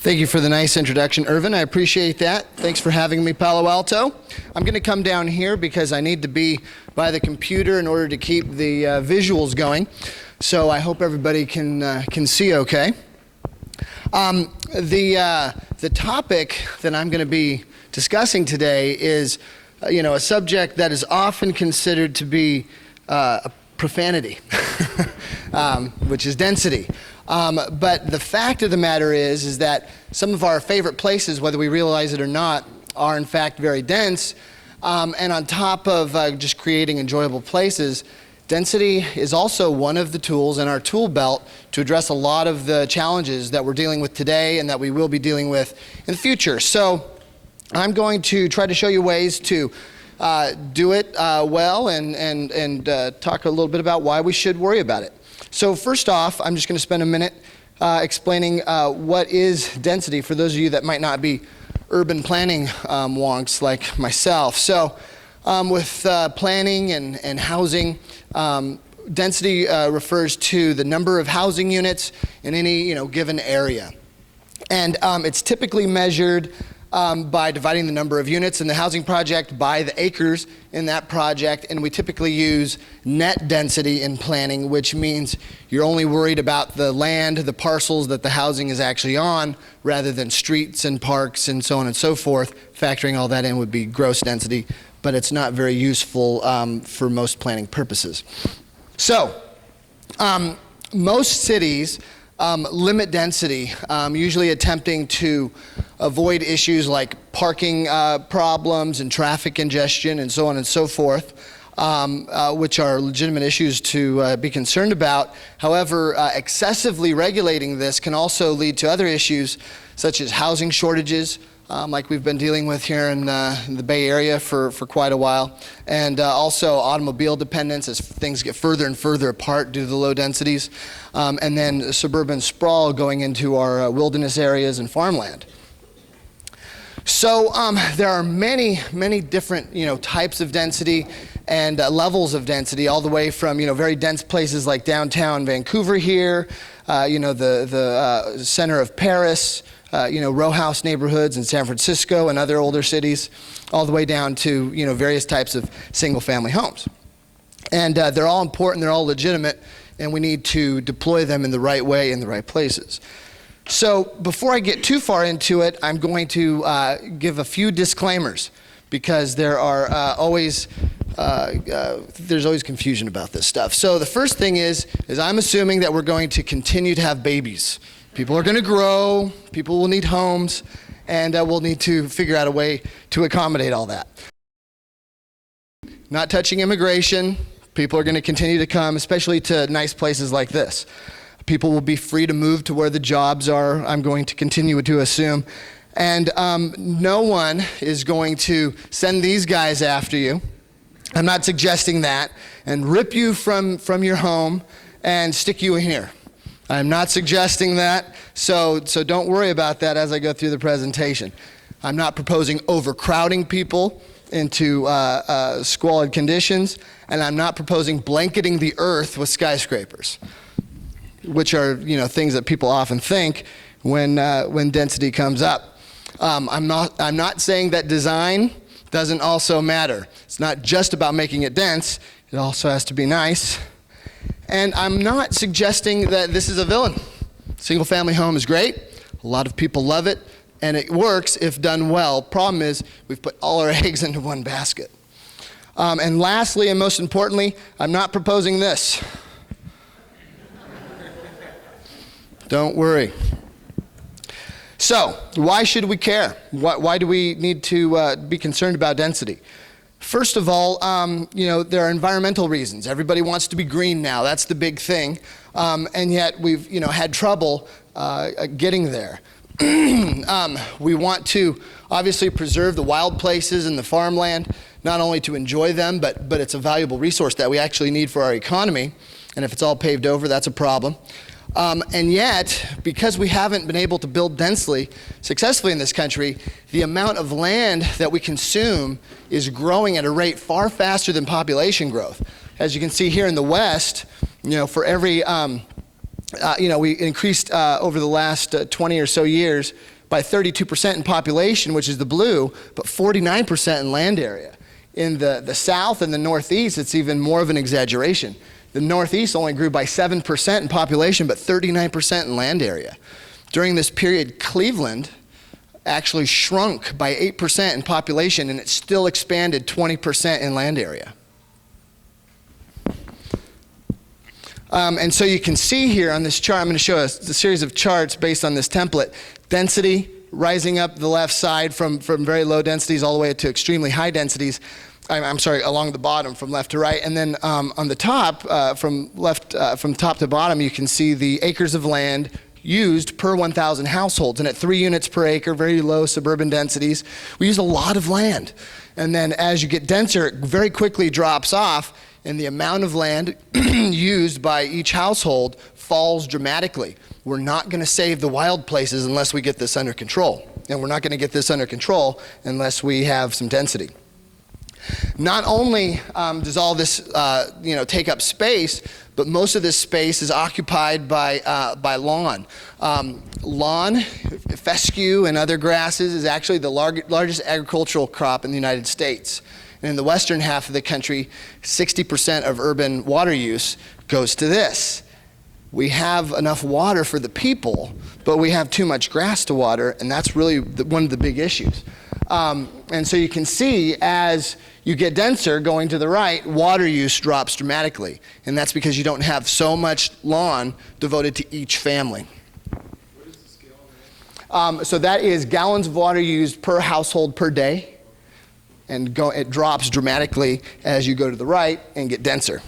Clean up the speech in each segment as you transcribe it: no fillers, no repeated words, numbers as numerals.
Thank you for the nice introduction, Irvin. I appreciate that. Thanks for having me, Palo Alto. I'm going to come down here because I need to be by the computer in order to keep the visuals going. So I hope everybody can see okay. The topic that I'm going to be discussing today is, a subject that is often considered to be a profanity, which is density. But the fact of the matter is that some of our favorite places, whether we realize it or not, are in fact very dense. And on top of just creating enjoyable places, density is also one of the tools in our tool belt to address a lot of the challenges that we're dealing with today and that we will be dealing with in the future. So I'm going to try to show you ways to do it well and talk a little bit about why we should worry about it. So first off, I'm just going to spend a minute explaining what is density for those of you that might not be urban planning wonks like myself. So with planning and housing, density refers to the number of housing units in any given area. And it's typically measured by dividing the number of units in the housing project by the acres in that project, and we typically use net density in planning, which means you're only worried about the land, the parcels that the housing is actually on, rather than streets and parks and so on and so forth. Factoring all that in would be gross density, but it's not very useful for most planning purposes. So, most cities limit density, usually attempting to avoid issues like parking problems and traffic congestion and so on and so forth, which are legitimate issues to be concerned about. However, excessively regulating this can also lead to other issues such as housing shortages, like we've been dealing with here in the Bay Area for quite a while, and also automobile dependence as things get further and further apart due to the low densities, and then suburban sprawl going into our wilderness areas and farmland. So there are many different types of density and levels of density, all the way from very dense places like downtown Vancouver here, the center of Paris, row house neighborhoods in San Francisco and other older cities, all the way down to various types of single-family homes. And they're all important, they're all legitimate, and we need to deploy them in the right way in the right places. So before I get too far into it, I'm going to give a few disclaimers, because there are there's always confusion about this stuff. So the first thing is I'm assuming that we're going to continue to have babies. People are going to grow, people will need homes, and we'll need to figure out a way to accommodate all that. Not touching immigration, people are going to continue to come, especially to nice places like this. People will be free to move to where the jobs are, I'm going to continue to assume. And no one is going to send these guys after you. I'm not suggesting that, and rip you from your home and stick you in here. I'm not suggesting that, so don't worry about that as I go through the presentation. I'm not proposing overcrowding people into squalid conditions, and I'm not proposing blanketing the earth with skyscrapers, which are things that people often think when density comes up. I'm not saying that design doesn't also matter. It's not just about making it dense, it also has to be nice. And I'm not suggesting that this is a villain. Single-family home is great. A lot of people love it, and it works if done well. Problem is, we've put all our eggs into one basket. And lastly, and most importantly, I'm not proposing this. Don't worry. So, why should we care? Why do we need to be concerned about density? First of all, there are environmental reasons. Everybody wants to be green now. That's the big thing. And yet we've, had trouble getting there. We want to obviously preserve the wild places and the farmland, not only to enjoy them, but it's a valuable resource that we actually need for our economy. And if it's all paved over, that's a problem. And yet, because we haven't been able to build densely, successfully in this country, the amount of land that we consume is growing at a rate far faster than population growth. As you can see here in the West, for every we increased over the last 20 or so years by 32% in population, which is the blue, but 49% in land area. In the south and the northeast, it's even more of an exaggeration. The northeast only grew by 7% in population, but 39% in land area. During this period, Cleveland actually shrunk by 8% in population, and it still expanded 20% in land area. And so you can see here on this chart, I'm going to show a series of charts based on this template. Density rising up the left side from very low densities all the way to extremely high densities. I'm sorry, along the bottom from left to right. And then on the top, from top to bottom, you can see the acres of land used per 1,000 households. And at 3 units per acre, very low suburban densities, we use a lot of land. And then as you get denser, it very quickly drops off, and the amount of land used by each household falls dramatically. We're not going to save the wild places unless we get this under control. And we're not going to get this under control unless we have some density. Not only does all this take up space, but most of this space is occupied by lawn. Lawn, fescue, and other grasses is actually the largest agricultural crop in the United States. And in the western half of the country, 60% of urban water use goes to this. We have enough water for the people, but we have too much grass to water, and that's really one of the big issues. And so you can see as you get denser going to the right, water use drops dramatically. And that's because you don't have so much lawn devoted to each family. What is the scale on that? So that is gallons of water used per household per day. And it drops dramatically as you go to the right and get denser.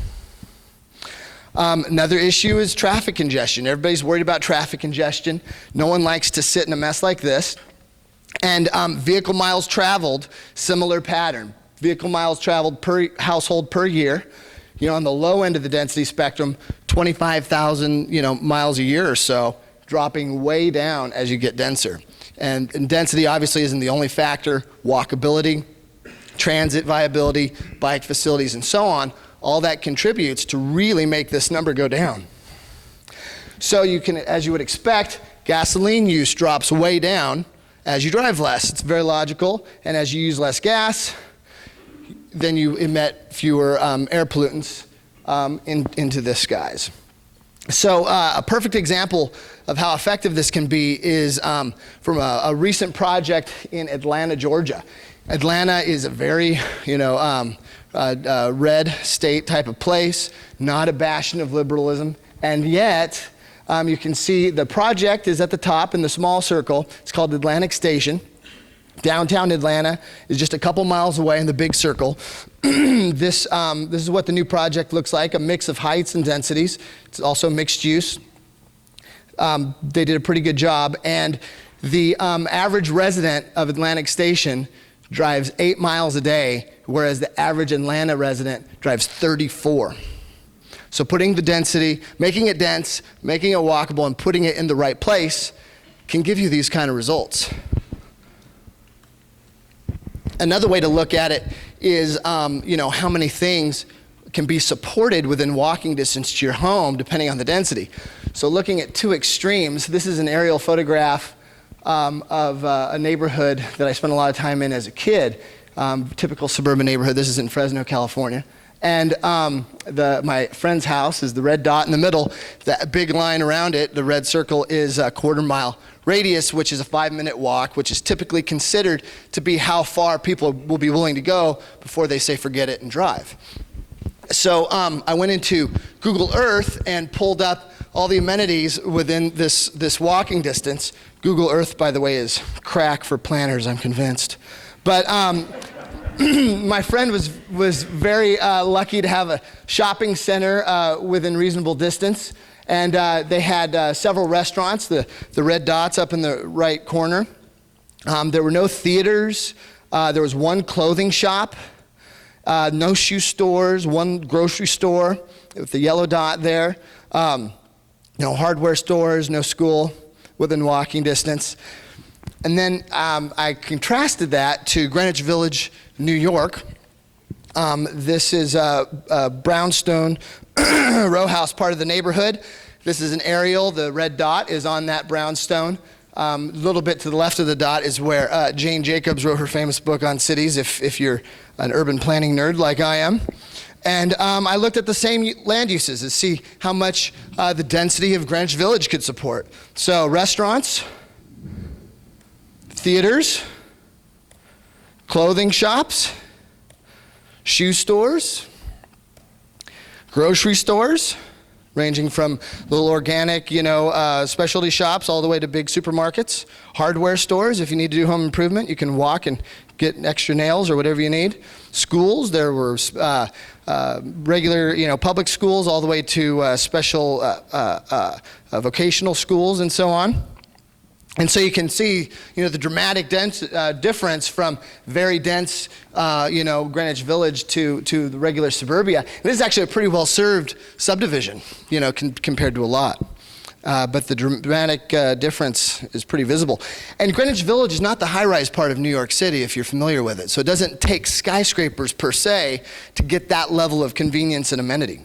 Another issue is traffic congestion. Everybody's worried about traffic congestion. No one likes to sit in a mess like this. And vehicle miles traveled, similar pattern. Vehicle miles traveled per household per year. On the low end of the density spectrum, 25,000 miles a year or so, dropping way down as you get denser. And density obviously isn't the only factor. Walkability, transit viability, bike facilities, and so on, all that contributes to really make this number go down. So you can, as you would expect, gasoline use drops way down as you drive less. It's very logical. And as you use less gas, then you emit fewer air pollutants into the skies. So a perfect example of how effective this can be is from a recent project in Atlanta, Georgia. Atlanta is a very, red state type of place, not a bastion of liberalism, and yet you can see the project is at the top in the small circle. It's called Atlantic Station. Downtown Atlanta is just a couple miles away in the big circle. This is what the new project looks like, a mix of heights and densities. It's also mixed use. They did a pretty good job, and the average resident of Atlantic Station drives 8 miles a day, whereas the average Atlanta resident drives 34. So putting the density, making it dense, making it walkable, and putting it in the right place can give you these kind of results. Another way to look at it is, how many things can be supported within walking distance to your home, depending on the density. So looking at two extremes, this is an aerial photograph of a neighborhood that I spent a lot of time in as a kid, typical suburban neighborhood. This is in Fresno, California. And my friend's house is the red dot in the middle. That big line around it, the red circle, is a quarter-mile radius, which is a 5-minute walk, which is typically considered to be how far people will be willing to go before they say forget it and drive. So I went into Google Earth and pulled up all the amenities within this walking distance. Google Earth, by the way, is crack for planners, I'm convinced. But my friend was very lucky to have a shopping center within reasonable distance. And they had several restaurants, the red dots up in the right corner. There were no theaters. There was one clothing shop, no shoe stores, one grocery store with the yellow dot there. No hardware stores, no school within walking distance. And then I contrasted that to Greenwich Village, New York. This is a brownstone row house part of the neighborhood. This is an aerial. The red dot is on that brownstone. A little bit to the left of the dot is where Jane Jacobs wrote her famous book on cities, if you're an urban planning nerd like I am. And I looked at the same land uses to see how much the density of Greenwich Village could support. So restaurants, theaters, clothing shops, shoe stores, grocery stores, ranging from little organic, specialty shops all the way to big supermarkets, hardware stores. If you need to do home improvement, you can walk and get extra nails or whatever you need. Schools, there were regular, public schools all the way to special vocational schools and so on. And so you can see, the dramatic difference from very dense, Greenwich Village to the regular suburbia. And this is actually a pretty well-served subdivision, compared to a lot. But the dramatic difference is pretty visible. And Greenwich Village is not the high-rise part of New York City, if you're familiar with it. So it doesn't take skyscrapers per se to get that level of convenience and amenity.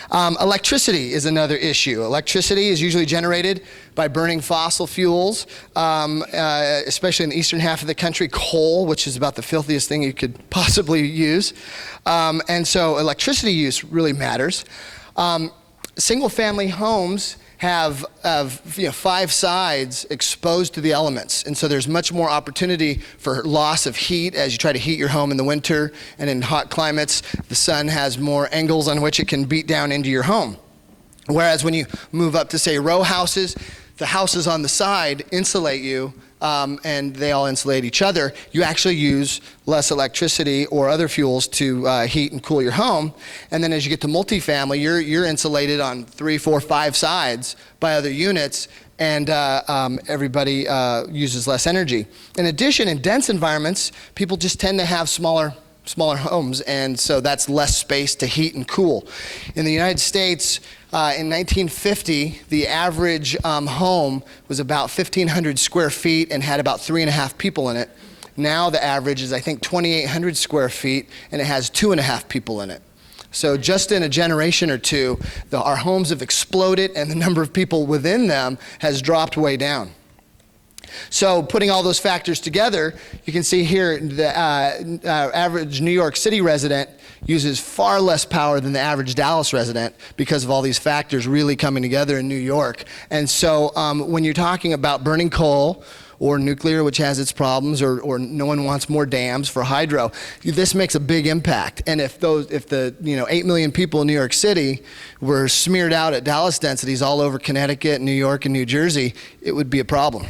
Electricity is another issue. Electricity is usually generated by burning fossil fuels, especially in the eastern half of the country, coal, which is about the filthiest thing you could possibly use. And so electricity use really matters. Single-family homes have 5 sides exposed to the elements, and so there's much more opportunity for loss of heat as you try to heat your home in the winter, and in hot climates the sun has more angles on which it can beat down into your home. Whereas when you move up to, say, row houses, the houses on the side insulate you, and they all insulate each other. You actually use less electricity or other fuels to heat and cool your home. And then as you get to multifamily, you're insulated on 3, 4, 5 sides by other units, and everybody uses less energy. In addition, in dense environments, people just tend to have smaller homes, and so that's less space to heat and cool. In the United States, in 1950, the average home was about 1,500 square feet and had about 3.5 people in it. Now the average is, I think, 2,800 square feet, and it has 2.5 people in it. So just in a generation or two, our homes have exploded, and the number of people within them has dropped way down. So putting all those factors together, you can see here the average New York City resident uses far less power than the average Dallas resident because of all these factors really coming together in New York. And so when you're talking about burning coal or nuclear, which has its problems, or no one wants more dams for hydro, this makes a big impact. And if the 8 million people in New York City were smeared out at Dallas densities all over Connecticut, New York, and New Jersey, it would be a problem.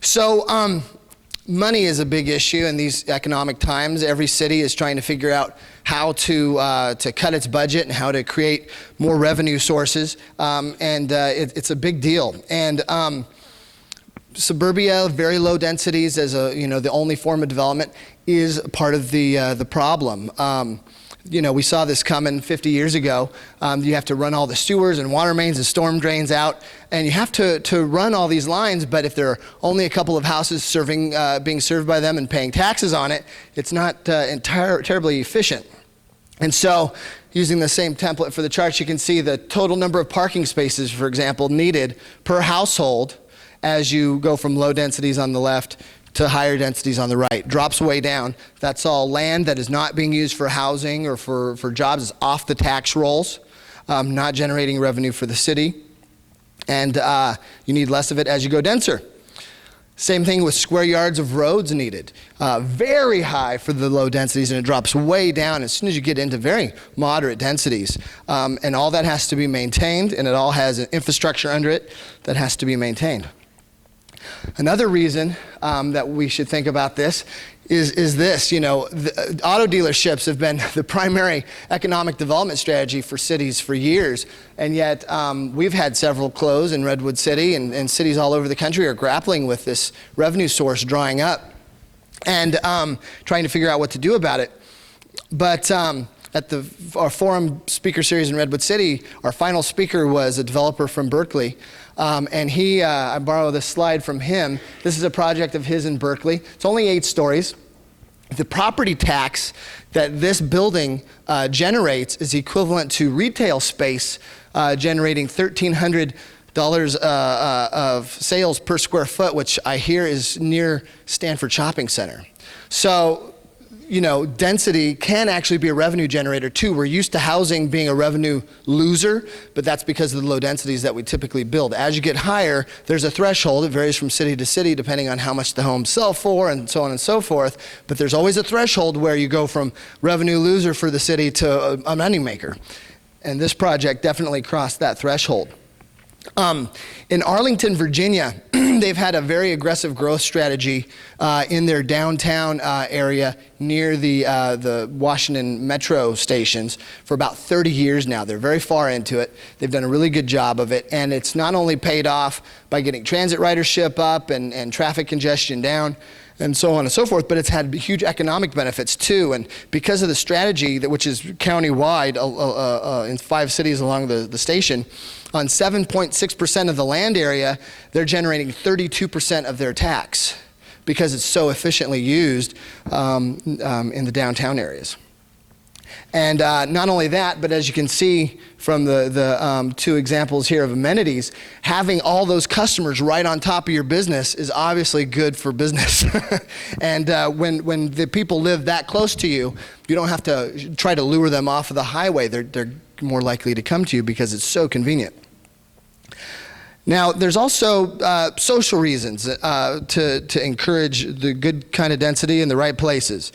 So money is a big issue in these economic times. Every city is trying to figure out how to cut its budget and how to create more revenue sources, and it's a big deal. And suburbia, very low densities as the only form of development is part of the problem. We saw this coming 50 years ago. You have to run all the sewers and water mains and storm drains out, and you have to run all these lines, but if there are only a couple of houses being served by them and paying taxes on it, it's not terribly efficient. And so, using the same template for the charts, you can see the total number of parking spaces, for example, needed per household as you go from low densities on the left to higher densities on the right. Drops way down. That's all land that is not being used for housing or for jobs. It's off the tax rolls, not generating revenue for the city. And you need less of it as you go denser. Same thing with square yards of roads needed. Very high for the low densities, and it drops way down as soon as you get into very moderate densities. And all that has to be maintained, and it all has an infrastructure under it that has to be maintained. Another reason that we should think about this is this. The auto dealerships have been the primary economic development strategy for cities for years, and yet we've had several close in Redwood City, and cities all over the country are grappling with this revenue source drying up and trying to figure out what to do about it. But at our forum speaker series in Redwood City, our final speaker was a developer from Berkeley. And I borrow this slide from him. This is a project of his in Berkeley. It's only 8 stories. The property tax that this building generates is equivalent to retail space generating $1,300 of sales per square foot, which I hear is near Stanford Shopping Center. So, density can actually be a revenue generator too. We're used to housing being a revenue loser, but that's because of the low densities that we typically build. As you get higher, there's a threshold. It varies from city to city depending on how much the homes sell for and so on and so forth. But there's always a threshold where you go from revenue loser for the city to a moneymaker. And this project definitely crossed that threshold. In Arlington, Virginia, they've had a very aggressive growth strategy in their downtown area near the Washington metro stations for about 30 years now. They're very far into it. They've done a really good job of it, and it's not only paid off by getting transit ridership up and traffic congestion down, and so on and so forth, but it's had huge economic benefits too. And because of the strategy, which is countywide in 5 cities along the station, on 7.6% of the land area, they're generating 32% of their tax because it's so efficiently used in the downtown areas. And not only that, but as you can see from the 2 examples here of amenities, having all those customers right on top of your business is obviously good for business. And when the people live that close to you, you don't have to try to lure them off of the highway. They're more likely to come to you because it's so convenient. Now, there's also social reasons to encourage the good kind of density in the right places.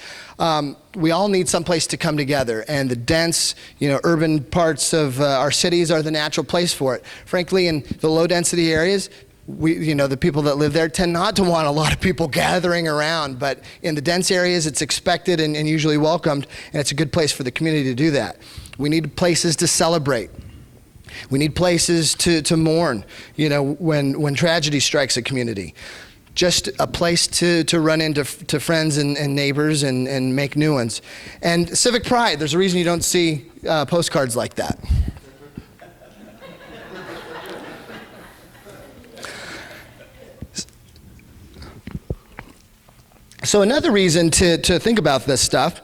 We all need some place to come together, and the dense, urban parts of our cities are the natural place for it. Frankly, in the low-density areas, the people that live there tend not to want a lot of people gathering around, but in the dense areas, it's expected and usually welcomed, and it's a good place for the community to do that. We need places to celebrate. We need places to mourn, when tragedy strikes a community. Just a place to run into friends and neighbors and make new ones. And civic pride, there's a reason you don't see postcards like that. So another reason to think about this stuff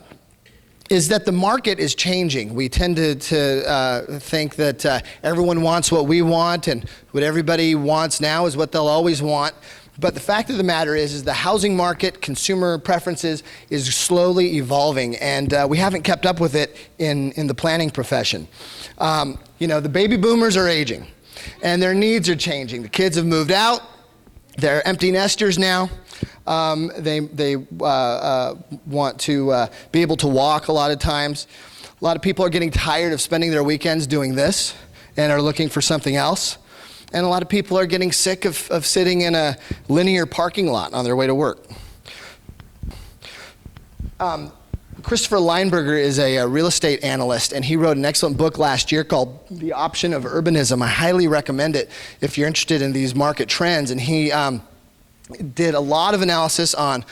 is that the market is changing. We tend to think that everyone wants what we want, and what everybody wants now is what they'll always want. But the fact of the matter is the housing market, consumer preferences, is slowly evolving, and we haven't kept up with it in the planning profession. The baby boomers are aging, and their needs are changing. The kids have moved out. They're empty nesters now. They want to be able to walk a lot of times. A lot of people are getting tired of spending their weekends doing this and are looking for something else. And a lot of people are getting sick of sitting in a linear parking lot on their way to work. Christopher Lineberger is a real estate analyst, and he wrote an excellent book last year called The Option of Urbanism. I highly recommend it if you're interested in these market trends. And he did a lot of analysis on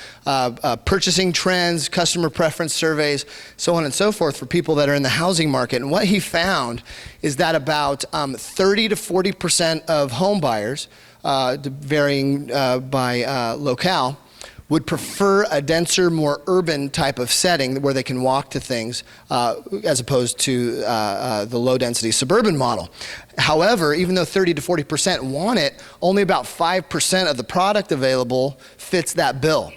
purchasing trends, customer preference surveys, so on and so forth for people that are in the housing market. And what he found is that about 30 to 40% of home buyers, varying by locale, would prefer a denser, more urban type of setting where they can walk to things as opposed to the low-density suburban model. However, even though 30 to 40% want it, only about 5% of the product available fits that bill.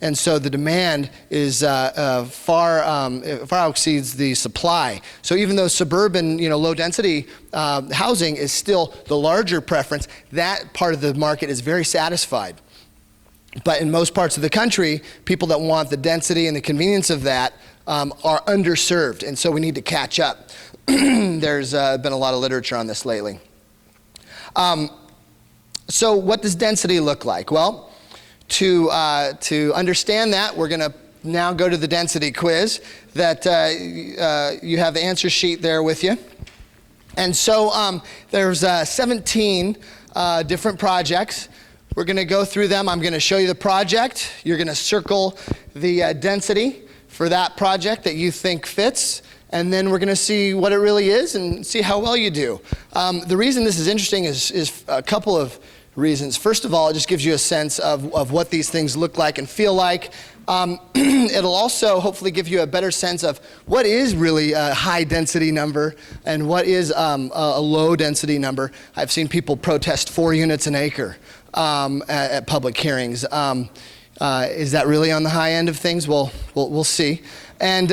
And so the demand is far exceeds the supply. So even though suburban, low-density housing is still the larger preference, that part of the market is very satisfied. But in most parts of the country, people that want the density and the convenience of that are underserved, and so we need to catch up. There's been a lot of literature on this lately. So what does density look like? Well, to understand that, we're going to now go to the density quiz that you have the answer sheet there with you. And so there's 17 different projects. We're going to go through them. I'm going to show you the project. You're going to circle the density for that project that you think fits. And then we're going to see what it really is and see how well you do. The reason this is interesting is a couple of reasons. First of all, it just gives you a sense of what these things look like and feel like. It'll also hopefully give you a better sense of what is really a high density number and what is a low density number. I've seen people protest 4 units an acre at public hearings. Is that really on the high end of things? Well, we'll see. And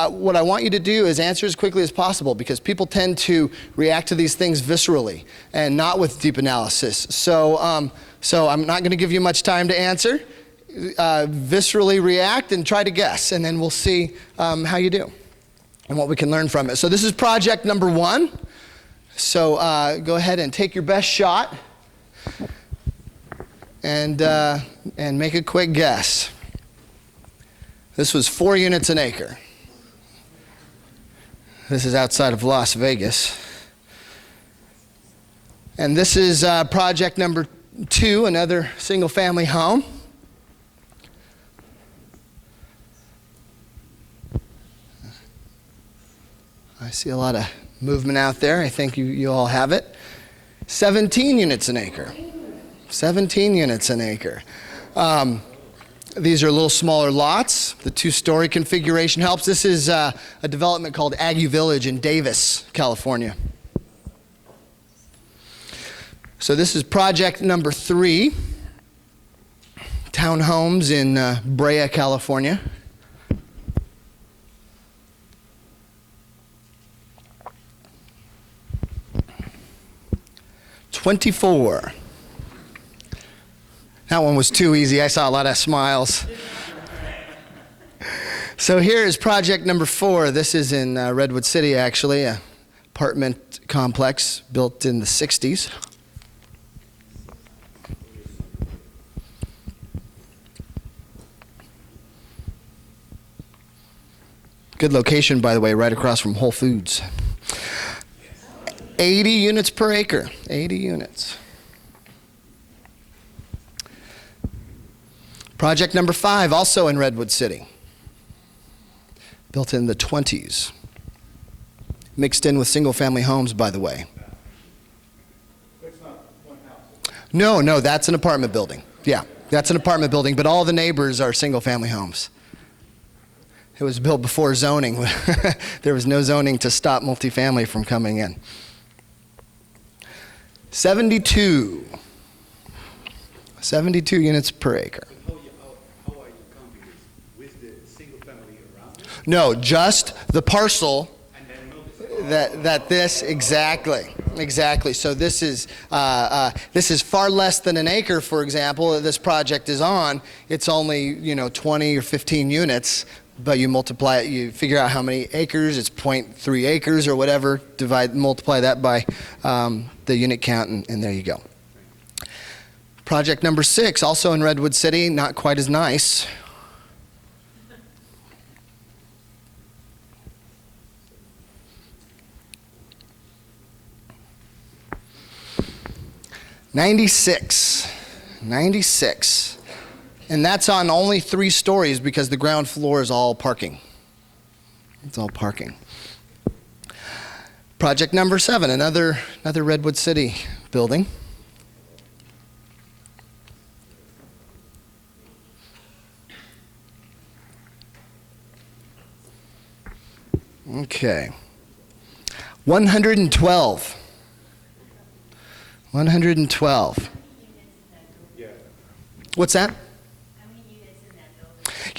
what I want you to do is answer as quickly as possible, because people tend to react to these things viscerally and not with deep analysis. So I'm not going to give you much time to answer. Viscerally react and try to guess, and then we'll see how you do and what we can learn from it. So this is project number 1. So go ahead and take your best shot and make a quick guess. This was 4 units an acre. This is outside of Las Vegas. And this is project number 2, another single-family home. I see a lot of movement out there. I think you all have it. 17 units an acre. 17 units an acre. These are a little smaller lots. The 2-story configuration helps. This is a development called Aggie Village in Davis, California. So this is project number 3, townhomes in Brea, California. $24. That one was too easy. I saw a lot of smiles. So here is project number 4. This is in Redwood City, actually, an apartment complex built in the 60s. Good location, by the way, right across from Whole Foods. 80 units per acre. 80 units. Project number 5, also in Redwood City. Built in the 20s. Mixed in with single-family homes, by the way. It's not one house. No, that's an apartment building. Yeah, that's an apartment building, but all the neighbors are single-family homes. It was built before zoning. There was no zoning to stop multifamily from coming in. 72. 72 units per acre. How are you counting this? With the single family around it? No, just the parcel And then that this, exactly. So this is far less than an acre, for example, that this project is on. It's only, 20 or 15 units, but you multiply it, you figure out how many acres, it's 0.3 acres or whatever, multiply that by the unit count, and there you go. Project number 6, also in Redwood City, not quite as nice. '96. And that's on only 3 stories because the ground floor is all parking. It's all parking. Project number 7, another Redwood City building. Okay. 112. 112. Yeah. What's that?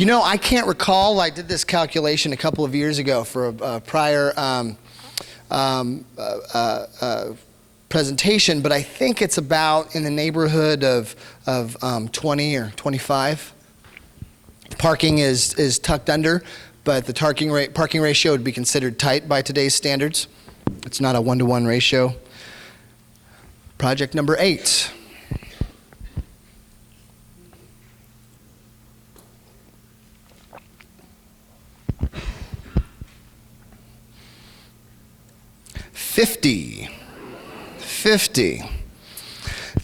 I can't recall. I did this calculation a couple of years ago for a prior presentation, but I think it's about in the neighborhood of 20 or 25. Parking is tucked under, but the parking ratio would be considered tight by today's standards. It's not a 1-to-1 ratio. Project number 8. $50.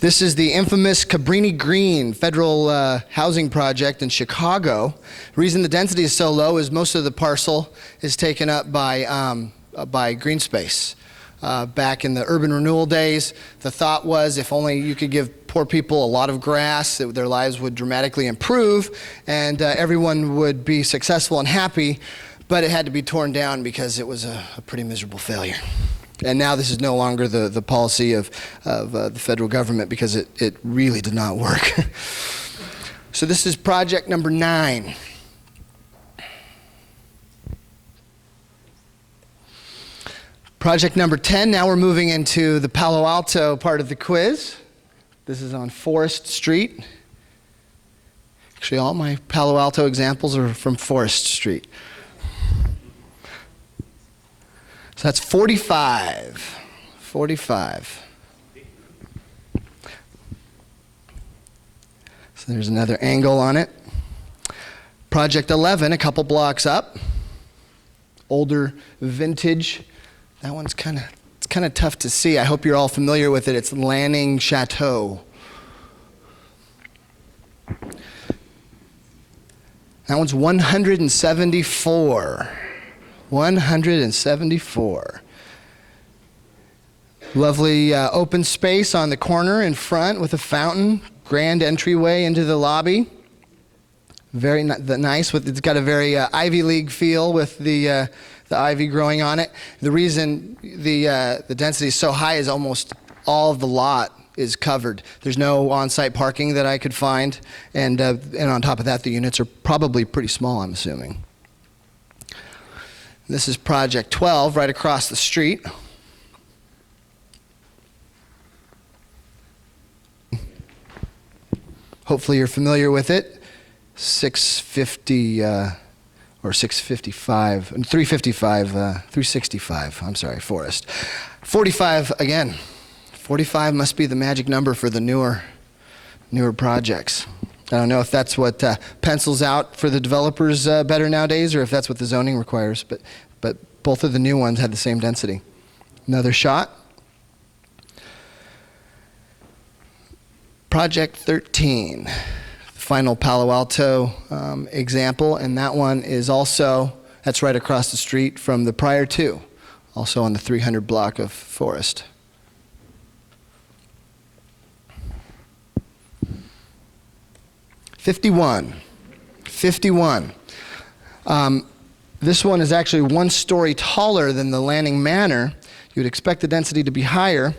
This is the infamous Cabrini Green federal housing project in Chicago. The reason the density is so low is most of the parcel is taken up by green space. back in the urban renewal days. The thought was if only you could give poor people a lot of grass, that their lives would dramatically improve and everyone would be successful and happy, but it had to be torn down because it was a pretty miserable failure. And now this is no longer the policy of the federal government because it really did not work. So this is project number 9. Project number 10, now we're moving into the Palo Alto part of the quiz. This is on Forest Street. Actually, all my Palo Alto examples are from Forest Street. So that's 45. 45. So there's another angle on it. Project 11, a couple blocks up. Older vintage. That one's kind of tough to see. I hope you're all familiar with it. It's Lanning Chateau. That one's 174. 174. Lovely open space on the corner in front with a fountain. Grand entryway into the lobby. Very nice. It's got a very Ivy League feel with the ivy growing on it. The reason the density is so high is almost all of the lot is covered. There's no on-site parking that I could find, and on top of that, the units are probably pretty small, I'm assuming. This is Project 12, right across the street. Hopefully you're familiar with it. 650 or 655, 355, 365, I'm sorry, Forest. 45 again. 45 must be the magic number for the newer projects. I don't know if that's what pencils out for the developers better nowadays or if that's what the zoning requires, but both of the new ones had the same density. Another shot. Project 13, the final Palo Alto example, and that one is also, that's right across the street from the prior two, also on the 300 block of Forest. '51. This one is actually 1 story taller than the Lanning Manor. You would expect the density to be higher.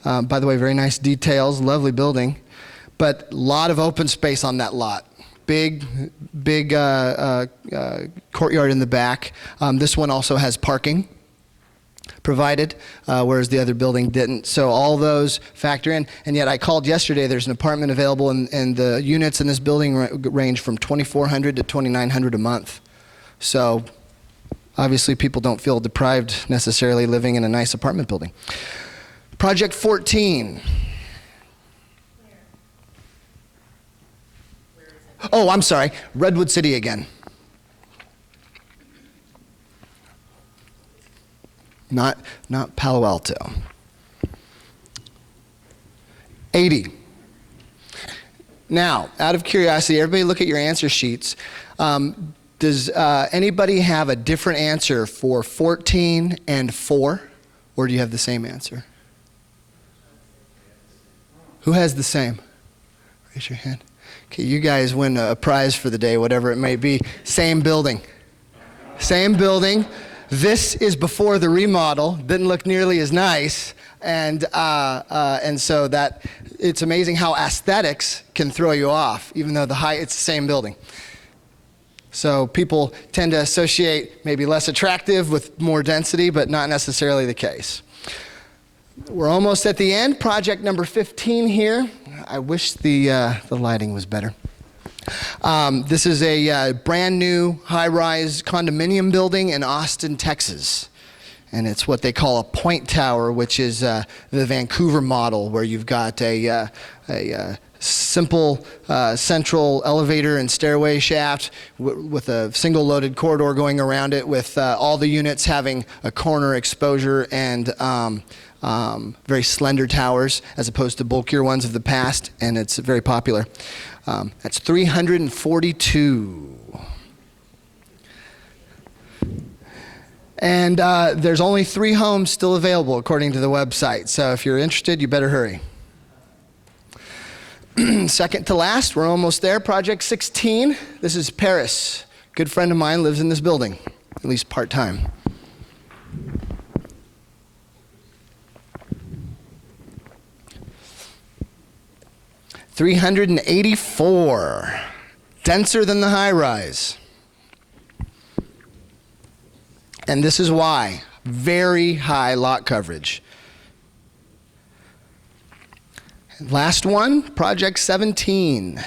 By the way, very nice details, lovely building, but a lot of open space on that lot. Big courtyard in the back. This one also has parking provided, whereas the other building didn't. So all those factor in, and yet I called yesterday, there's an apartment available, and the units in this building range from $2,400 to $2,900 a month. So obviously people don't feel deprived necessarily living in a nice apartment building. Project 14. Oh, I'm sorry, Redwood City again. Not Palo Alto. 80. Now, out of curiosity, everybody look at your answer sheets. Does anybody have a different answer for 14 and 4? Or do you have the same answer? Who has the same? Raise your hand. Okay, you guys win a prize for the day, whatever it may be. Same building. Same building. This is before the remodel. Didn't look nearly as nice, and so that it's amazing how aesthetics can throw you off, even though it's the same building. So people tend to associate maybe less attractive with more density, but not necessarily the case. We're almost at the end. Project number 15 here. I wish the lighting was better. This is a brand new high-rise condominium building in Austin, Texas. And it's what they call a point tower, which is the Vancouver model, where you've got a simple central elevator and stairway shaft with a single loaded corridor going around it, with all the units having a corner exposure and very slender towers as opposed to bulkier ones of the past, and it's very popular. That's 342. And there's only 3 homes still available according to the website. So if you're interested, you better hurry. Second to last, we're almost there. Project 16. This is Paris. Good friend of mine lives in this building, at least part-time. $384. Denser than the high-rise. And this is why. Very high lot coverage. Last one, Project 17.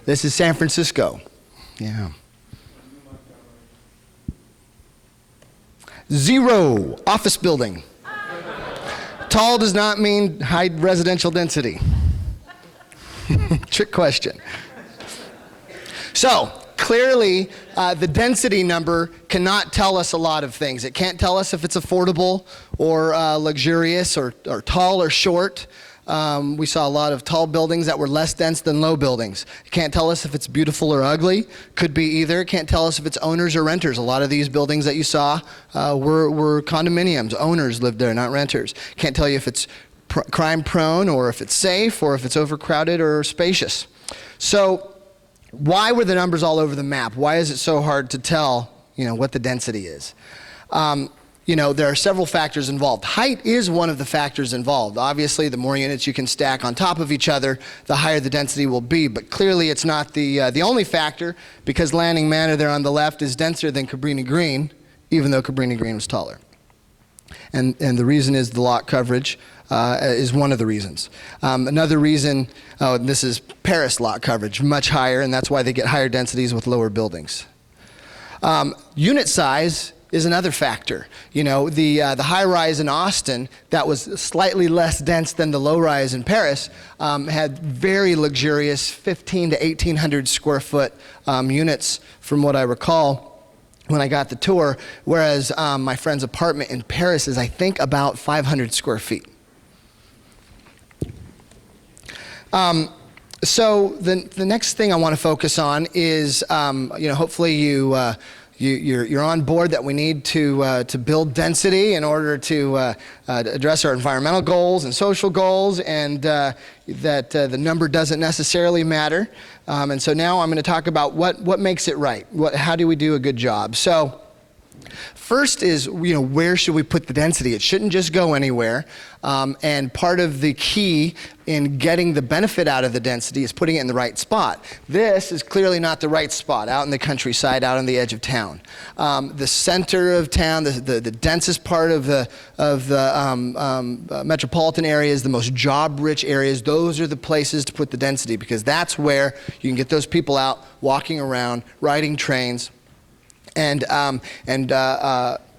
This is San Francisco. Yeah. 0, office building. Tall does not mean high residential density. Trick question. So, clearly, the density number cannot tell us a lot of things. It can't tell us if it's affordable or luxurious or tall or short. We saw a lot of tall buildings that were less dense than low buildings. It can't tell us if it's beautiful or ugly. Could be either. It can't tell us if it's owners or renters. A lot of these buildings that you saw were condominiums. Owners lived there, not renters. Can't tell you if it's crime prone or if it's safe or if it's overcrowded or spacious. So, why were the numbers all over the map? Why is it so hard to tell, what the density is? There are several factors involved. Height is one of the factors involved. Obviously, the more units you can stack on top of each other, the higher the density will be. But clearly, it's not the only factor, because Lanning Manor there on the left is denser than Cabrini Green, even though Cabrini Green was taller. And the reason is the lot coverage is one of the reasons. Another reason, this is Paris lot coverage, much higher, and that's why they get higher densities with lower buildings. Unit size is another factor. The high rise in Austin that was slightly less dense than the low rise in Paris had very luxurious 1,500 to 1,800 square foot units, from what I recall when I got the tour, whereas my friend's apartment in Paris is, I think, about 500 square feet. So the next thing I want to focus on is, hopefully you're on board that we need to build density in order to address our environmental goals and social goals, and that the number doesn't necessarily matter. And so now I'm going to talk about what makes it right. How do we do a good job? So first is, where should we put the density? It shouldn't just go anywhere. And part of the key in getting the benefit out of the density is putting it in the right spot. This is clearly not the right spot, out in the countryside, out on the edge of town. The center of town, the densest part of the metropolitan areas, the most job-rich areas, those are the places to put the density, because that's where you can get those people out, walking around, riding trains, and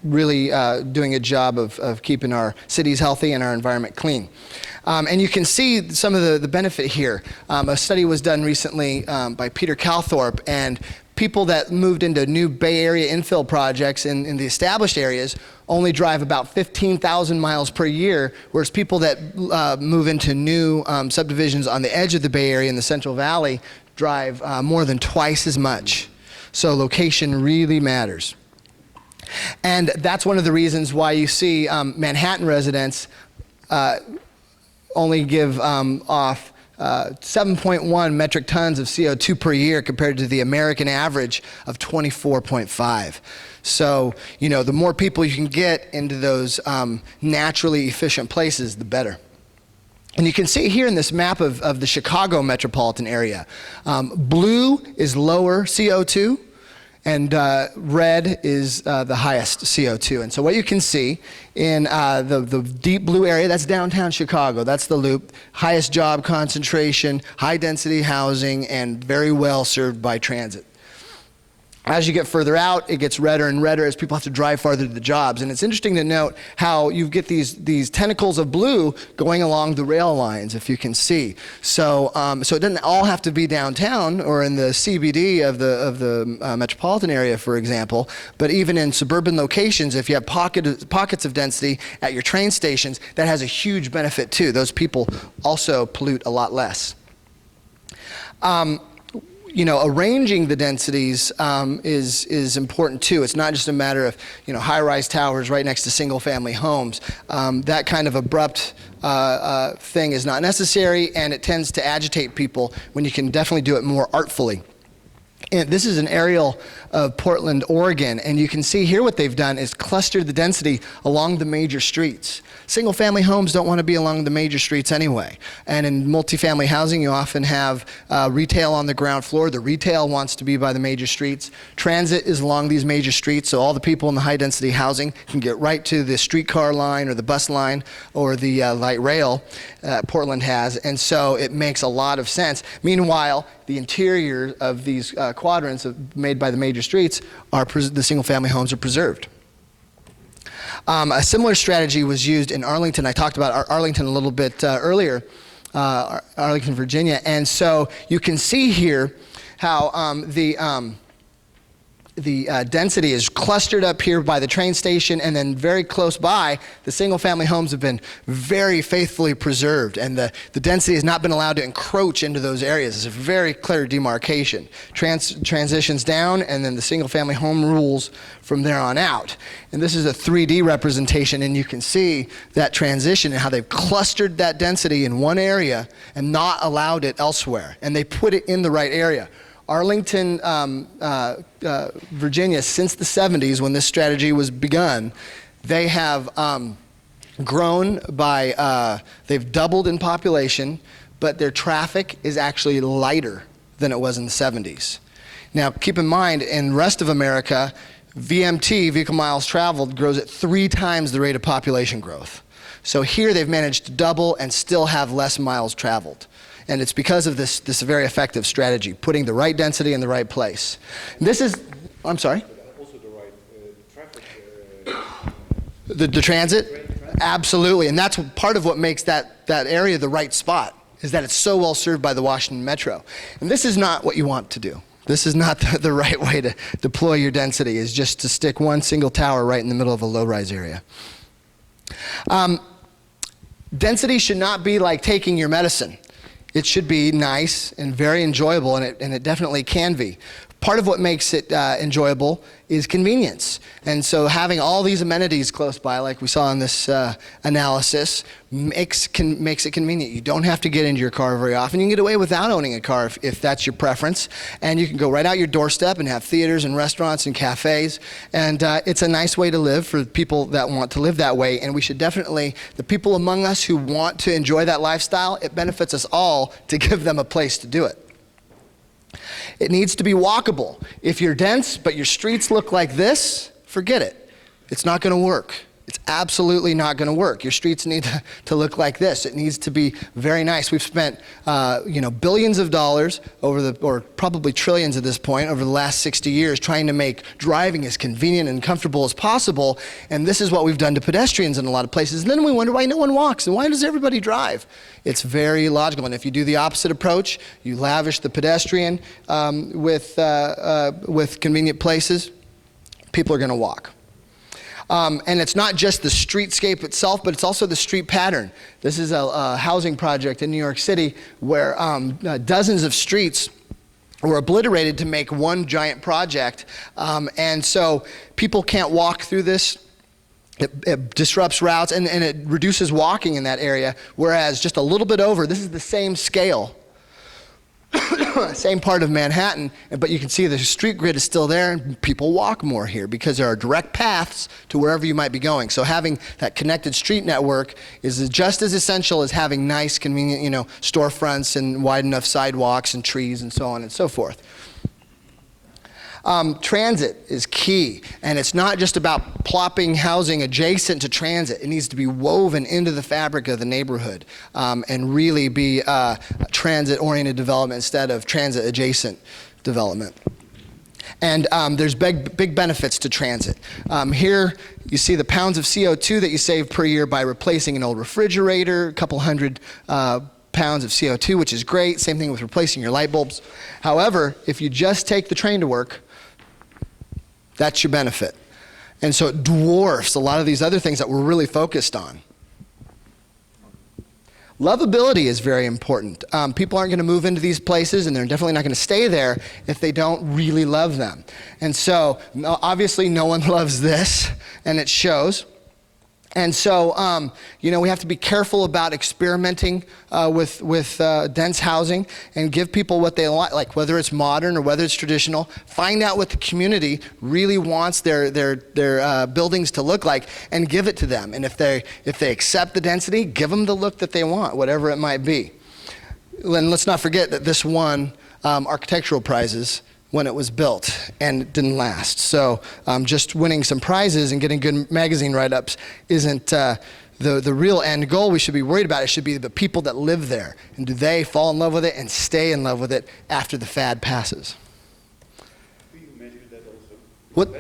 really doing a job of keeping our cities healthy and our environment clean. And you can see some of the benefit here. A study was done recently by Peter Calthorpe, and people that moved into new Bay Area infill projects in the established areas only drive about 15,000 miles per year, whereas people that move into new subdivisions on the edge of the Bay Area in the Central Valley drive more than twice as much. So location really matters. And that's one of the reasons why you see Manhattan residents only give off 7.1 metric tons of CO2 per year compared to the American average of 24.5. So, the more people you can get into those naturally efficient places, the better. And you can see here in this map of the Chicago metropolitan area, blue is lower CO2, and red is the highest CO2. And so what you can see in the deep blue area, that's downtown Chicago, that's the loop, highest job concentration, high density housing, and very well served by transit. As you get further out, it gets redder and redder as people have to drive farther to the jobs. And it's interesting to note how you get these tentacles of blue going along the rail lines, if you can see. So it doesn't all have to be downtown or in the CBD of the metropolitan area, for example, but even in suburban locations, if you have pockets of density at your train stations, that has a huge benefit too. Those people also pollute a lot less. arranging the densities is important too. It's not just a matter of high-rise towers right next to single-family homes. That kind of abrupt thing is not necessary, and it tends to agitate people when you can definitely do it more artfully. And this is an aerial of Portland, Oregon, and you can see here what they've done is clustered the density along the major streets. Single-family homes don't want to be along the major streets anyway. And in multifamily housing, you often have retail on the ground floor. The retail wants to be by the major streets. Transit is along these major streets, so all the people in the high-density housing can get right to the streetcar line or the bus line or the light rail Portland has, and so it makes a lot of sense. Meanwhile, the interior of these quadrants made by the major streets the single-family homes are preserved. A similar strategy was used in Arlington. I talked about Arlington a little bit earlier, Arlington, Virginia, and so you can see here how the density is clustered up here by the train station, and then very close by, the single-family homes have been very faithfully preserved, and the density has not been allowed to encroach into those areas. It's a very clear demarcation. Transitions down, and then the single-family home rules from there on out. And this is a 3D representation, and you can see that transition and how they've clustered that density in one area and not allowed it elsewhere, and they put it in the right area. Arlington, Virginia, since the 70s when this strategy was begun, they have grown by, they've doubled in population, but their traffic is actually lighter than it was in the 70s. Now, keep in mind, in the rest of America, VMT, vehicle miles traveled, grows at 3 times the rate of population growth. So here they've managed to double and still have less miles traveled. And it's because of this very effective strategy, putting the right density in the right place. This is, I'm sorry? Also the right traffic. The transit? Absolutely, and that's part of what makes that area the right spot, is that it's so well served by the Washington Metro. And this is not what you want to do. This is not the right way to deploy your density, is just to stick one single tower right in the middle of a low-rise area. Density should not be like taking your medicine. It should be nice and very enjoyable, and it definitely can be. Part of what makes it enjoyable is convenience. And so having all these amenities close by, like we saw in this analysis, makes it convenient. You don't have to get into your car very often. You can get away without owning a car if that's your preference. And you can go right out your doorstep and have theaters and restaurants and cafes. And it's a nice way to live for people that want to live that way. And we should definitely, the people among us who want to enjoy that lifestyle, it benefits us all to give them a place to do it. It needs to be walkable. If you're dense, but your streets look like this, forget it. It's not going to work. It's absolutely not going to work. Your streets need to look like this. It needs to be very nice. We've spent, billions of dollars or probably trillions at this point, over the last 60 years, trying to make driving as convenient and comfortable as possible. And this is what we've done to pedestrians in a lot of places. And then we wonder why no one walks and why does everybody drive? It's very logical. And if you do the opposite approach, you lavish the pedestrian with convenient places, people are going to walk. And it's not just the streetscape itself, but it's also the street pattern. This is a housing project in New York City where dozens of streets were obliterated to make one giant project. And so people can't walk through this. It disrupts routes and it reduces walking in that area. Whereas just a little bit over, this is the same scale. Same part of Manhattan, but you can see the street grid is still there and people walk more here because there are direct paths to wherever you might be going. So having that connected street network is just as essential as having nice, convenient, storefronts and wide enough sidewalks and trees and so on and so forth. Transit is key, and it's not just about plopping housing adjacent to transit. It needs to be woven into the fabric of the neighborhood and really be transit-oriented development instead of transit-adjacent development. And there's big benefits to transit. Here you see the pounds of CO2 that you save per year by replacing an old refrigerator, a couple hundred pounds of CO2, which is great. Same thing with replacing your light bulbs. However, if you just take the train to work, that's your benefit. And so it dwarfs a lot of these other things that we're really focused on. Lovability is very important. People aren't going to move into these places, and they're definitely not going to stay there if they don't really love them. And so, obviously, no one loves this, and it shows. And so, we have to be careful about experimenting with dense housing and give people what they like, whether it's modern or whether it's traditional. Find out what the community really wants their buildings to look like, and give it to them. And if they accept the density, give them the look that they want, whatever it might be. And let's not forget that this won architectural prizes when it was built, and it didn't last. So just winning some prizes and getting good magazine write-ups isn't the real end goal we should be worried about. It should be the people that live there, and do they fall in love with it and stay in love with it after the fad passes. Do you measure that also? What? To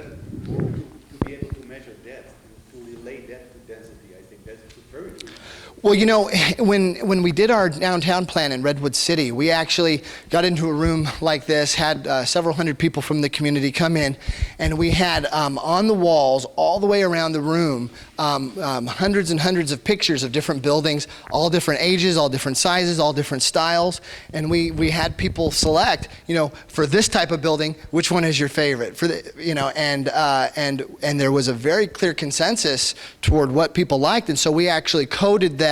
be able to measure depth and to relate that to density, I think that's very crucial. Well, when we did our downtown plan in Redwood City, we actually got into a room like this, had several hundred people from the community come in, and we had on the walls all the way around the room hundreds and hundreds of pictures of different buildings, all different ages, all different sizes, all different styles, and we had people select, for this type of building, which one is your favorite? For the, and there was a very clear consensus toward what people liked, and so we actually coded that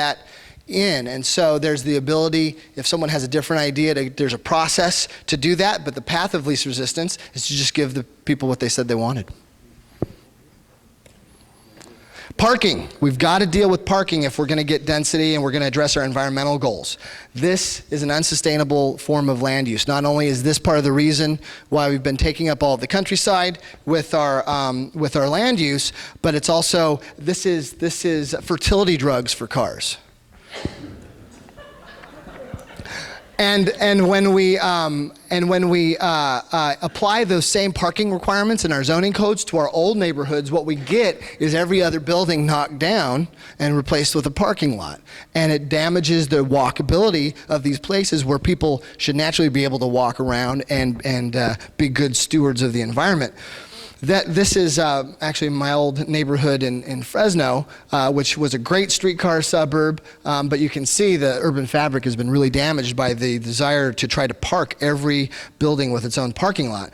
in. And so there's the ability, if someone has a different idea, there's a process to do that, but the path of least resistance is to just give the people what they said they wanted. Parking. We've got to deal with parking if we're going to get density and we're going to address our environmental goals. This is an unsustainable form of land use. Not only is this part of the reason why we've been taking up all of the countryside with our land use, but it's also, this is fertility drugs for cars. And when we apply those same parking requirements in our zoning codes to our old neighborhoods, what we get is every other building knocked down and replaced with a parking lot, and it damages the walkability of these places where people should naturally be able to walk around and be good stewards of the environment. This is actually my old neighborhood in Fresno, which was a great streetcar suburb, but you can see the urban fabric has been really damaged by the desire to try to park every building with its own parking lot.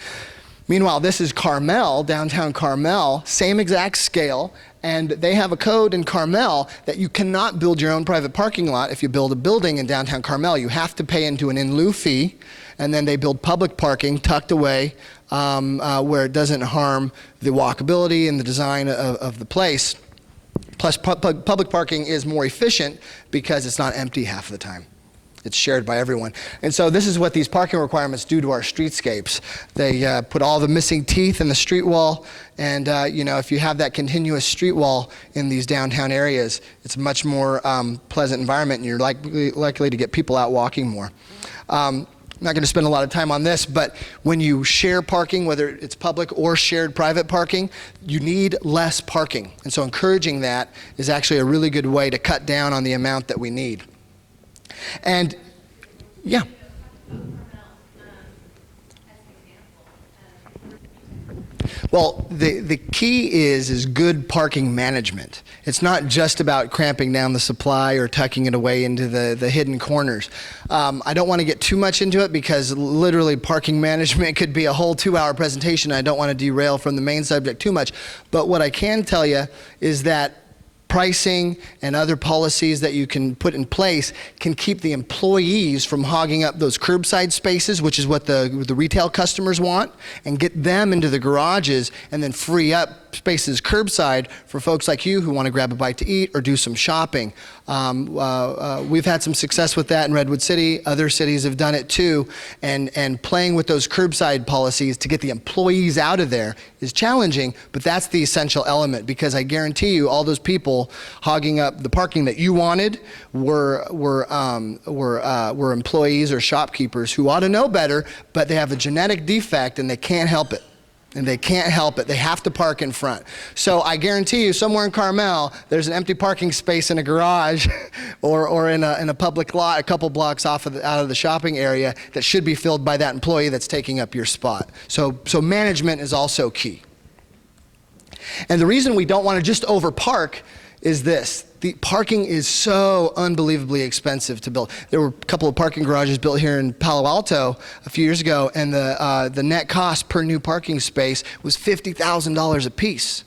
Meanwhile, this is Carmel, downtown Carmel, same exact scale, and they have a code in Carmel that you cannot build your own private parking lot if you build a building in downtown Carmel. You have to pay into an in lieu fee, and then they build public parking tucked away where it doesn't harm the walkability and the design of the place. Plus, public parking is more efficient because it's not empty half the time. It's shared by everyone. And so this is what these parking requirements do to our streetscapes. They put all the missing teeth in the street wall, and if you have that continuous street wall in these downtown areas, it's a much more pleasant environment, and you're likely to get people out walking more. I'm not going to spend a lot of time on this, but when you share parking, whether it's public or shared private parking, you need less parking. And so encouraging that is actually a really good way to cut down on the amount that we need. And yeah. Well, the key is good parking management. It's not just about cramping down the supply or tucking it away into the hidden corners. I don't want to get too much into it because literally parking management could be a whole 2-hour presentation. I don't want to derail from the main subject too much. But what I can tell you is that pricing and other policies that you can put in place can keep the employees from hogging up those curbside spaces, which is what the retail customers want, and get them into the garages and then free up spaces curbside for folks like you who want to grab a bite to eat or do some shopping. We've had some success with that in Redwood City. Other cities have done it too. And playing with those curbside policies to get the employees out of there is challenging, but that's the essential element, because I guarantee you all those people hogging up the parking that you wanted were employees or shopkeepers who ought to know better, but they have a genetic defect and they can't help it. And they can't help it. They have to park in front. So I guarantee you somewhere in Carmel, there's an empty parking space in a garage or in a public lot a couple blocks out of the shopping area that should be filled by that employee that's taking up your spot. So management is also key. And the reason we don't want to just overpark is this. The parking is so unbelievably expensive to build. There were a couple of parking garages built here in Palo Alto a few years ago, and the net cost per new parking space was $50,000 a piece.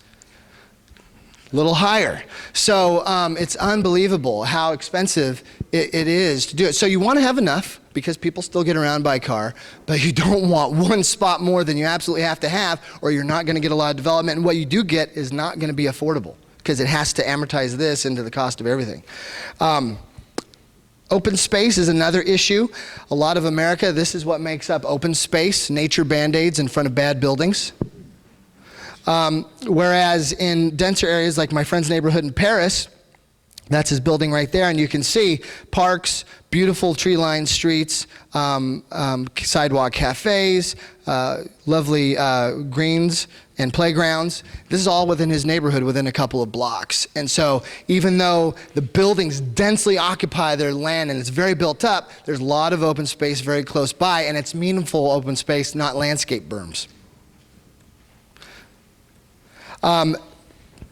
A little higher. So it's unbelievable how expensive it is to do it. So you want to have enough, because people still get around by car, but you don't want one spot more than you absolutely have to have, or you're not going to get a lot of development, and what you do get is not going to be affordable, because it has to amortize this into the cost of everything. Open space is another issue. A lot of America, this is what makes up open space: nature band-aids in front of bad buildings. Whereas in denser areas like my friend's neighborhood in Paris, that's his building right there, and you can see parks, beautiful tree-lined streets, sidewalk cafes, lovely greens and playgrounds. This is all within his neighborhood within a couple of blocks. And so even though the buildings densely occupy their land and it's very built up, there's a lot of open space very close by, and it's meaningful open space, not landscape berms.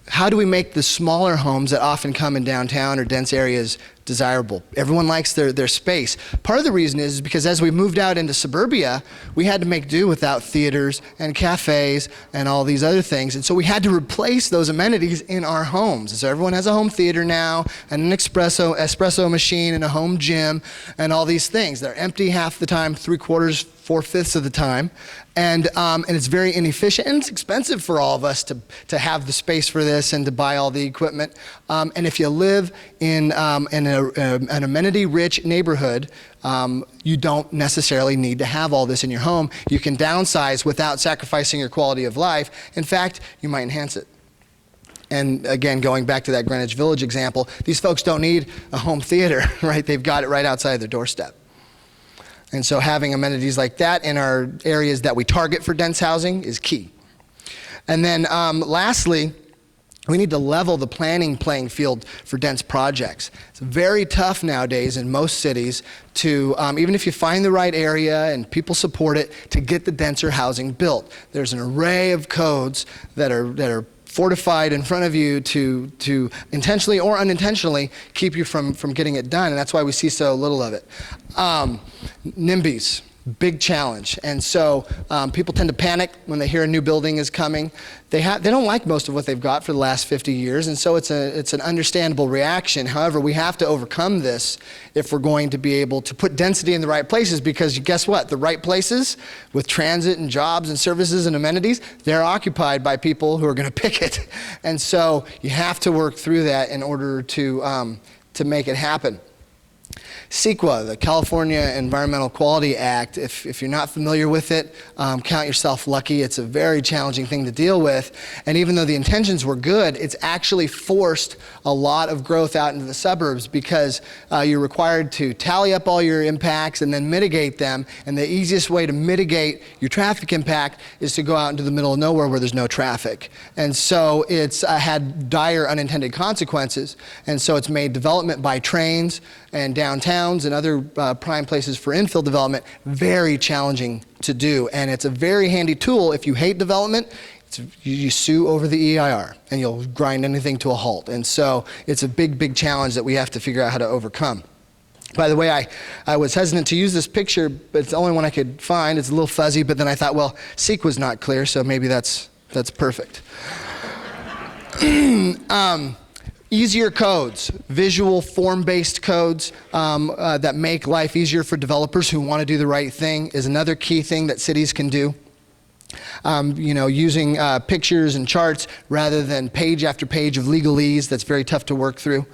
How do we make the smaller homes that often come in downtown or dense areas desirable? Everyone likes their space. Part of the reason is because as we moved out into suburbia, we had to make do without theaters and cafes and all these other things. And so we had to replace those amenities in our homes. And so everyone has a home theater now, and an espresso machine, and a home gym, and all these things. They're empty half the time, 3/4, 4/5 of the time. And it's very inefficient, and it's expensive for all of us to have the space for this and to buy all the equipment. And if you live in an amenity-rich neighborhood, you don't necessarily need to have all this in your home. You can downsize without sacrificing your quality of life. In fact, you might enhance it. And again, going back to that Greenwich Village example, these folks don't need a home theater, right? They've got it right outside their doorstep. And so having amenities like that in our areas that we target for dense housing is key. And then lastly, we need to level the planning playing field for dense projects. It's very tough nowadays in most cities to, even if you find the right area and people support it, to get the denser housing built. There's an array of codes that are fortified in front of you to intentionally or unintentionally keep you from getting it done, and that's why we see so little of it. NIMBYs, big challenge, and so people tend to panic when they hear a new building is coming. They don't like most of what they've got for the last 50 years, and so it's an understandable reaction. However, we have to overcome this if we're going to be able to put density in the right places, because guess what? The right places with transit and jobs and services and amenities, they're occupied by people who are going to pick it. And so you have to work through that in order to make it happen. CEQA, the California Environmental Quality Act, if you're not familiar with it, count yourself lucky. It's a very challenging thing to deal with. And even though the intentions were good, it's actually forced a lot of growth out into the suburbs, because you're required to tally up all your impacts and then mitigate them. And the easiest way to mitigate your traffic impact is to go out into the middle of nowhere where there's no traffic. And so it's had dire unintended consequences. And so it's made development by trains and downtowns and other prime places for infill development very challenging to do. And it's a very handy tool if you hate development. You sue over the EIR and you'll grind anything to a halt. And so it's a big challenge that we have to figure out how to overcome. By the way, I was hesitant to use this picture, but it's the only one I could find. It's a little fuzzy, but then I thought, well, CEQA was not clear, so maybe that's perfect. Easier codes, visual form-based codes that make life easier for developers who want to do the right thing is another key thing that cities can do. Using pictures and charts rather than page after page of legalese that's very tough to work through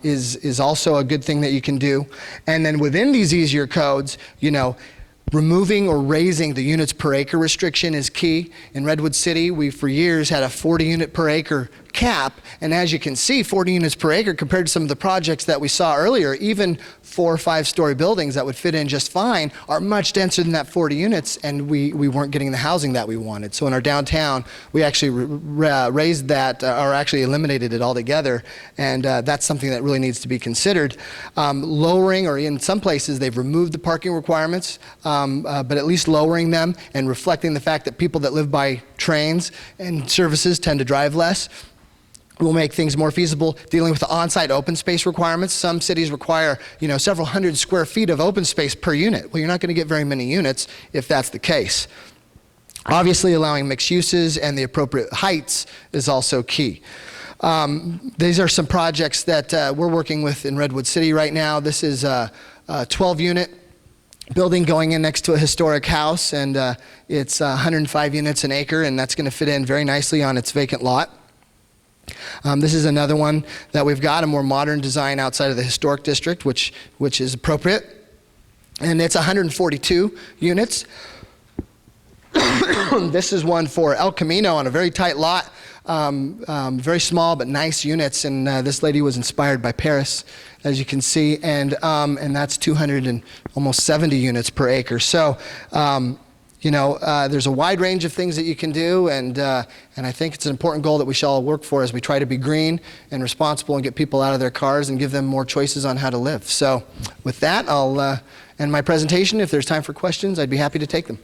is also a good thing that you can do. And then within these easier codes, removing or raising the units per acre restriction is key. In Redwood City, we for years had a 40 unit per acre cap, and as you can see, 40 units per acre compared to some of the projects that we saw earlier, even 4 or 5 story buildings that would fit in just fine, are much denser than that 40 units, and we weren't getting the housing that we wanted. So in our downtown, we actually raised that, or actually eliminated it altogether, and that's something that really needs to be considered. Lowering, or in some places they've removed the parking requirements, but at least lowering them and reflecting the fact that people that live by trains and services tend to drive less. We'll make things more feasible dealing with the on-site open space requirements. Some cities require, several hundred square feet of open space per unit. Well, you're not going to get very many units if that's the case. Obviously, allowing mixed uses and the appropriate heights is also key. These are some projects that we're working with in Redwood City right now. This is a 12-unit building going in next to a historic house, and it's 105 units an acre, and that's going to fit in very nicely on its vacant lot. This is another one that we've got, a more modern design outside of the historic district, which is appropriate. And it's 142 units. This is one for El Camino on a very tight lot, very small but nice units. And this lady was inspired by Paris, as you can see. And that's 270 units per acre. So, there's a wide range of things that you can do, and I think it's an important goal that we should all work for as we try to be green and responsible and get people out of their cars and give them more choices on how to live. So with that, I'll end my presentation. If there's time for questions, I'd be happy to take them.